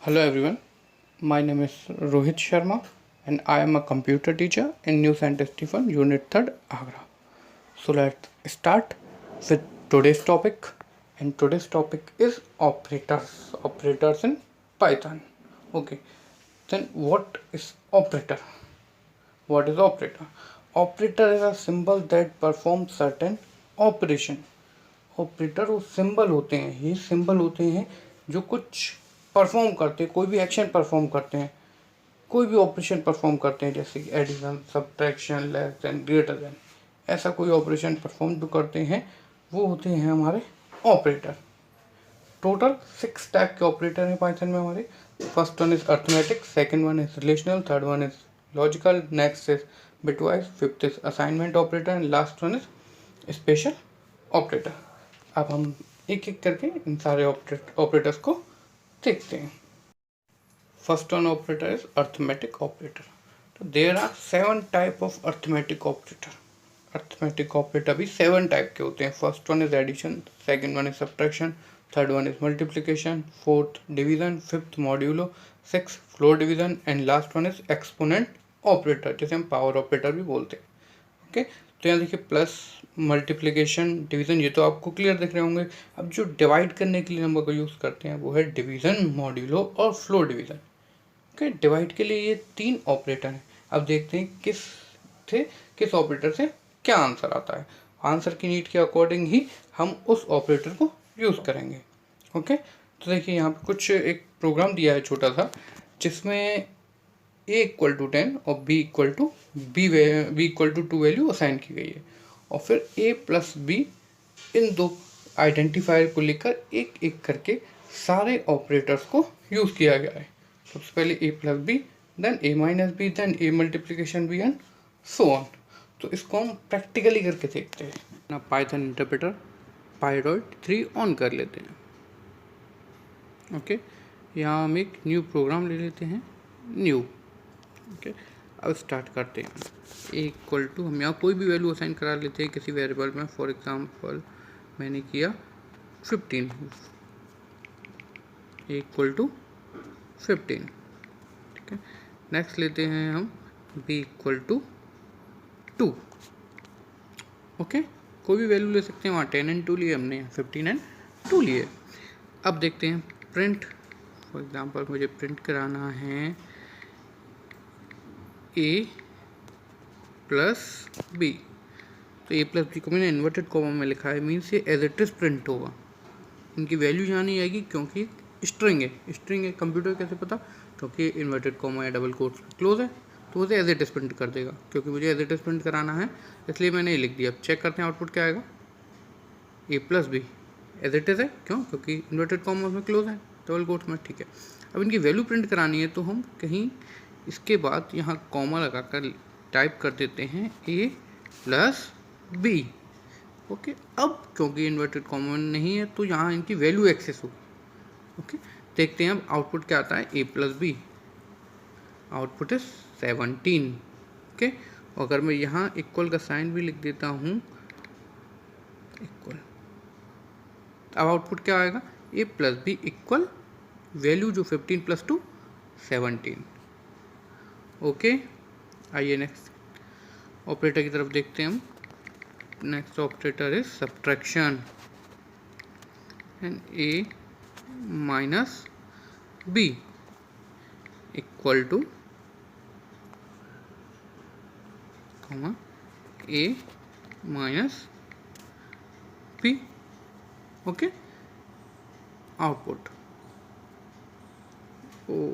Hello everyone, my name is Rohit Sharma and I am a computer teacher in New Scientist Stephen Unit 3rd Agra. So let's start with today's topic, and today's topic is operators in Python. Okay, then what is operator? What is operator? Operator is a symbol that performs certain operation. Operator वो symbol होते हैं, ये symbol होते हैं जो कुछ perform करते हैं, कोई भी एक्शन परफॉर्म करते हैं, कोई भी ऑपरेशन परफॉर्म करते हैं, जैसे कि addition, subtraction, less than, greater than, ऐसा कोई ऑपरेशन परफॉर्म जो करते हैं वो होते हैं हमारे ऑपरेटर। टोटल 6 टाइप के ऑपरेटर हैं पाइथन में हमारे। First one is arithmetic, second one is relational, third one is logical, next is bitwise, fifth is assignment operator and last one is special operator. अब हम एक एक करके इन सारे ऑपरेटर्स को देखते हैं। First one operator is arithmetic operator. तो there are 7 type of arithmetic operator. Arithmetic operator भी 7 टाइप के होते हैं। First one is addition, second one is subtraction, third one is multiplication, fourth division, fifth modulo, six floor division and last one is exponent operator, जैसे हम power operator भी बोलते हैं। Okay, तो यहाँ देखिए प्लस, मल्टीप्लिकेशन, डिवीज़न, ये तो आपको क्लियर दिख रहे होंगे। अब जो डिवाइड करने के लिए नंबर को यूज़ करते हैं वो है डिवीज़न, मॉड्यूलो और फ्लोर डिवीज़न। ओके, डिवाइड के लिए ये 3 ऑपरेटर हैं। अब देखते हैं किस ऑपरेटर से क्या आंसर आता है। आंसर की नीड के अकॉर्डिंग ही हम उस ऑपरेटर को यूज़ करेंगे। ओके, तो देखिए यहाँ पे कुछ एक प्रोग्राम दिया है छोटा सा, जिसमें a इक्वल टू 10 और b equal to two value assign की गई है, और फिर a प्लस b इन दो आइडेंटिफायर को लेकर एक एक करके सारे ऑपरेटर्स को यूज़ किया गया है। सबसे पहले a plus b, then a minus b, then a multiplication b and so on. तो इसको हम प्रैक्टिकली करके देखते हैं ना। पाइथन इंटरप्रेटर पायरॉइड 3 ऑन कर लेते हैं। ओके, यहाँ हम एक न्यू प्रोग्राम ले लेते हैं, न्यू। ओके, अब स्टार्ट करते हैं। ए इक्वल टू, हम यहाँ कोई भी वैल्यू असाइन करा लेते हैं किसी वेरिएबल में। फॉर एग्जांपल मैंने किया 15, ए इक्वल टू 15। ठीक है, नेक्स्ट लेते हैं हम बी इक्वल टू 2। ओके, कोई भी वैल्यू ले सकते हैं, वहाँ 10 एंड 2 लिए हमने, 15 एंड 2 लिए। अब देखते हैं प्रिंट, फॉर एग्जांपल मुझे प्रिंट कराना है a प्लस बी। तो a प्लस बी को मैंने इन्वर्टेड कॉमा में लिखा है, मीन्स ये एज इट इज प्रिंट होगा। इनकी वैल्यू यहाँ नहीं आएगी क्योंकि स्ट्रिंग है। कंप्यूटर कैसे पता? क्योंकि इन्वर्टेड कॉमा या डबल कोट्स क्लोज है, तो उसे एज इट इज प्रिंट कर देगा। क्योंकि मुझे एज इट इज प्रिंट कराना है, इसलिए मैंने ये लिख दिया। अब चेक करते हैं आउटपुट क्या आएगा। a plus b as it is है, क्यों? क्योंकि इन्वर्टेड कॉमा में क्लोज है, डबल कोट्स में। ठीक है, अब इनकी वैल्यू प्रिंट करानी है, तो हम कहीं इसके बाद यहाँ कॉमा लगाकर टाइप कर देते हैं a प्लस बी। ओके, अब क्योंकि इन्वर्टेड कॉमा नहीं है तो यहाँ इनकी वैल्यू एक्सेस होगी। ओके, देखते हैं अब आउटपुट क्या आता है। a plus b, output is 17। Okay, अगर मैं यहाँ इक्वल का साइन भी लिख देता हूँ, इक्वल, अब आउटपुट क्या आएगा? a plus B equal value जो 15 प्लस 2 17। ओके, आइए नेक्स्ट ऑपरेटर की तरफ देखते हैं हम। Next operator is subtraction, and a minus B equal to a minus B. Okay, output, ओ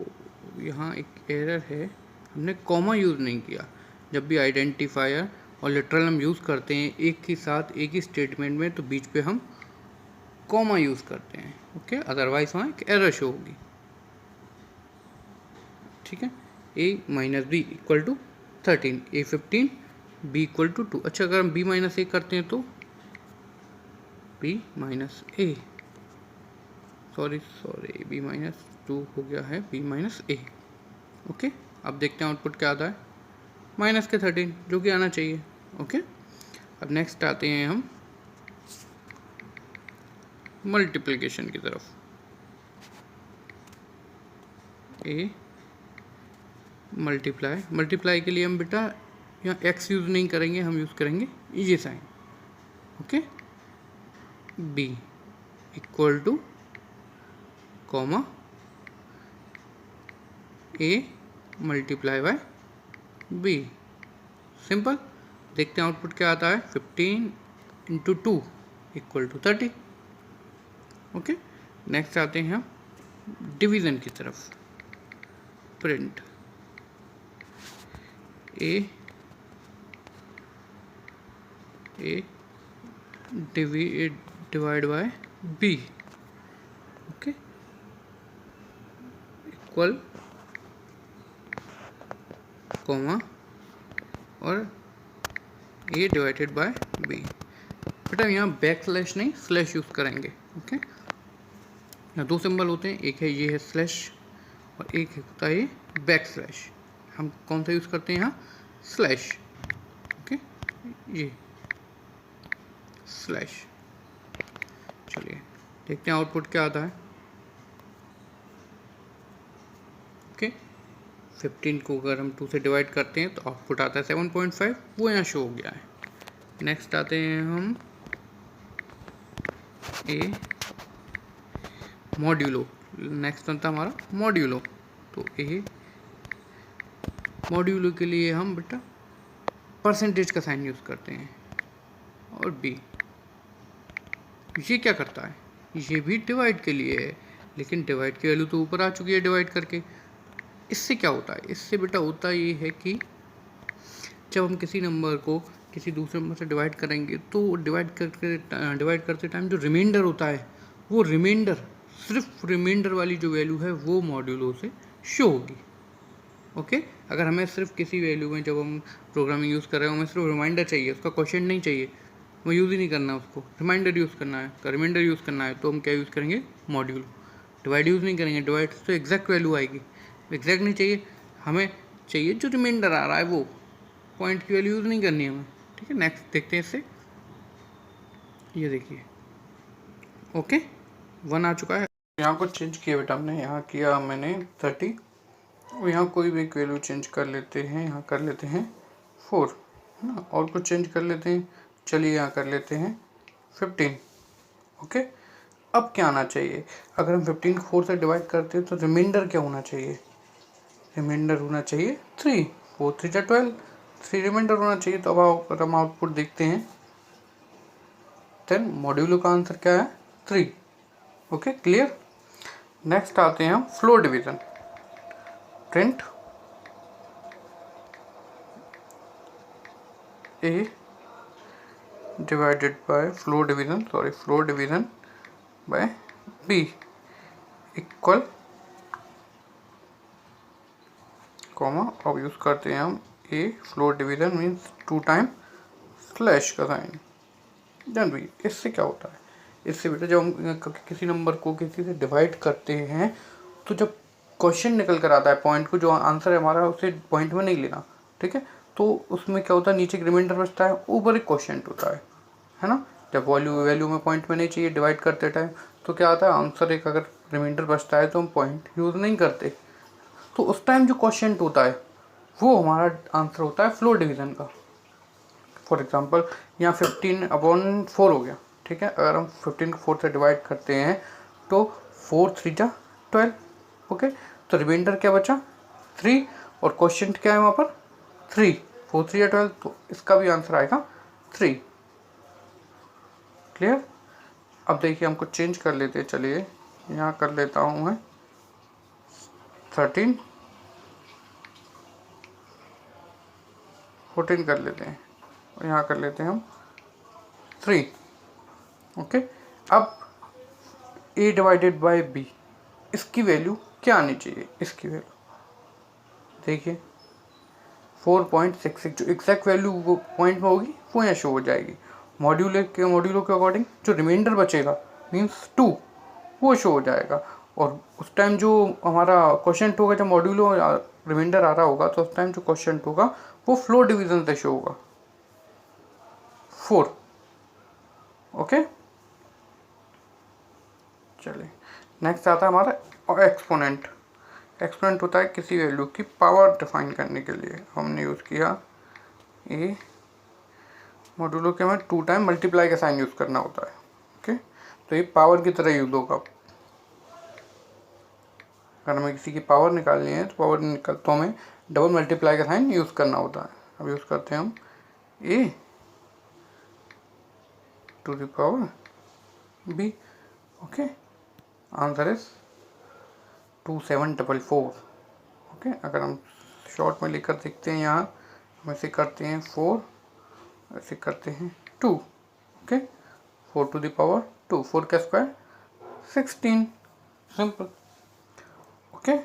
यहाँ एक एरर है, हमने कॉमा यूज़ नहीं किया। जब भी आइडेंटिफायर और लिटरल हम यूज़ करते हैं एक ही साथ एक ही स्टेटमेंट में, तो बीच पे हम कॉमा यूज़ करते हैं। ओके, अदरवाइज वहाँ एक एरर शो होगी। ठीक है, a minus B equal to 13, a 15, b equal to 2। अच्छा, अगर हम b माइनस ए करते हैं तो b माइनस ए, सॉरी b माइनस 2 हो गया है, b माइनस ए। ओके, अब देखते हैं आउटपुट क्या आता है। माइनस के 13, जो कि आना चाहिए। ओके, अब नेक्स्ट आते हैं हम मल्टीप्लिकेशन की तरफ। ए मल्टीप्लाई के लिए हम बेटा यहाँ एक्स यूज़ नहीं करेंगे, हम यूज़ करेंगे ये sign. Okay, b equal to comma a multiply by b. Simple. देखते हैं आउटपुट क्या आता है। 15 into 2 equal to 30। Okay, next आते हैं हम डिवीज़न की तरफ। Print a divide by b. Okay, equal comma और ए डिवाइडेड बाय बी। बेटा यहाँ बैक स्लैश नहीं स्लैश यूज़ करेंगे। ओके, यहाँ दो सिंबल होते हैं, एक है ये है स्लैश और एक होता है ये बैक स्लैश। हम कौन सा यूज़ करते हैं यहाँ? स्लैश। ओके, ये स्लैश। चलिए देखते हैं आउटपुट क्या आता है। ओके, 15 को अगर हम 2 से डिवाइड करते हैं तो आउटपुट आता है 7.5, वो यहाँ शो हो गया है। नेक्स्ट आते हैं हम ए मॉड्यूलो। नेक्स्ट बनता है हमारा मॉड्यूलो। तो ए मॉड्यूलो के लिए हम बेटा परसेंटेज का साइन यूज़ करते हैं। और बी ये क्या करता है? ये भी डिवाइड के लिए है, लेकिन डिवाइड की वैल्यू तो ऊपर आ चुकी है डिवाइड करके। इससे क्या होता है? इससे बेटा होता ये है कि जब हम किसी नंबर को किसी दूसरे नंबर से डिवाइड करेंगे तो डिवाइड करते टाइम जो रिमाइंडर होता है, वो रिमाइंडर सिर्फ रिमाइंडर वाली जो वैल्यू है वो मॉड्यूलो से शो होगी। ओके, अगर हमें सिर्फ किसी वैल्यू में जब हम प्रोग्रामिंग यूज़ कर रहे हो हमें सिर्फ रिमाइंडर चाहिए, उसका क्वेश्चन नहीं चाहिए, वो यूज़ ही नहीं करना, उसको रिमाइंडर यूज़ करना है, रिमाइंडर यूज़ करना है, तो हम क्या यूज़ करेंगे? मॉड्यूलो। डिवाइड यूज़ नहीं करेंगे, डिवाइड तो एग्जैक्ट वैल्यू आएगी, एग्जैक्ट नहीं चाहिए, हमें चाहिए जो रिमाइंडर आ रहा है वो, पॉइंट की वैल्यू यूज़ नहीं करनी है हमें। ठीक है, नेक्स्ट देखते हैं इससे। ये देखिए, ओके 1 आ चुका है। यहाँ को चेंज किया बेटा हमने, यहाँ किया मैंने 30 और यहाँ कोई भी एक वैल्यू चेंज कर लेते हैं, यहाँ कर लेते हैं 4, है ना, और कुछ चेंज कर लेते हैं। चलिए यहाँ कर लेते हैं 15। ओके, अब क्या आना चाहिए? अगर हम 15 को 4 से डिवाइड करते हैं तो रिमाइंडर क्या होना चाहिए? रिमाइंडर होना चाहिए 3, 4 3 12, 3 रिमाइंडर होना चाहिए। तो अब अगर हम आउटपुट देखते हैं देन मॉड्यूलो का आंसर क्या है? 3। Okay, clear. नेक्स्ट आते हैं हम floor division. Print A divided by floor division by B equal comma. अब यूज़ करते हैं हम A floor division means 2 time slash का साइन देन बी। इससे क्या होता है? इससे बेटा जब हम किसी नंबर को किसी से डिवाइड करते हैं तो जब क्वेश्चन निकल कर आता है, पॉइंट को जो आंसर है हमारा उसे पॉइंट में नहीं लेना, ठीक है, तो उसमें क्या होता है? नीचे एक रिमाइंडर बचता है, ऊपर एक क्वेश्चन होता है ना। जब वैल्यू में पॉइंट में नहीं चाहिए डिवाइड करते टाइम तो क्या आता है? आंसर एक अगर रिमाइंडर बचता है तो हम पॉइंट यूज़ नहीं करते, तो उस टाइम जो क्वेश्चन होता है वो हमारा आंसर होता है फ्लोर डिवीज़न का। फॉर एग्जांपल यहाँ 15/4 हो गया, ठीक है। अगर हम 15 को 4 से डिवाइड करते हैं तो 4 3 जा 12। ओके, तो रिमाइंडर क्या बचा? 3 और क्वेश्चन क्या है वहाँ पर? 3, 4 3 जा 12, तो इसका भी आंसर आएगा 3। क्लियर। अब देखिए हमको चेंज कर लेते हैं। चलिए यहाँ कर लेता हूँ मैं 13, 14 कर लेते हैं और यहाँ कर लेते हैं हम 3। ओके, अब a डिवाइडेड बाय b, इसकी वैल्यू क्या आनी चाहिए? इसकी वैल्यू देखिए 4.66, जो एग्जैक्ट वैल्यू वो पॉइंट में होगी वो यहाँ शो हो जाएगी। मॉड्यूलो के अकॉर्डिंग जो रिमाइंडर बचेगा मीन्स 2, वो शो हो जाएगा। और उस टाइम जो हमारा क्वेश्चन होगा, जब मॉड्यूलो रिमाइंडर आ रहा होगा तो उस टाइम जो क्वेश्चन होगा वो फ्लोर डिवीजन से शो होगा 4। ओके, चलिए नेक्स्ट आता है हमारा एक्सपोनेंट। एक्सपोनेंट होता है किसी वैल्यू की पावर डिफाइन करने के लिए। हमने यूज़ किया ए मॉड्यूलो के, हमें 2 टाइम मल्टीप्लाई का साइन यूज़ करना होता है। ओके, तो ये पावर की तरह यूज़ होगा। अगर हमें किसी की पावर निकालनी है तो हमें डबल मल्टीप्लाई का साइन यूज़ करना होता है। अब यूज़ करते हैं हम A to the power B. Okay, answer is 2744। Okay, अगर हम शॉर्ट में लेकर देखते हैं यहाँ, हम ऐसे करते हैं 4, ऐसे करते हैं 2। ओके, 4 टू द पावर 2, 4 का स्क्वायर 16, सिंपल। ओके।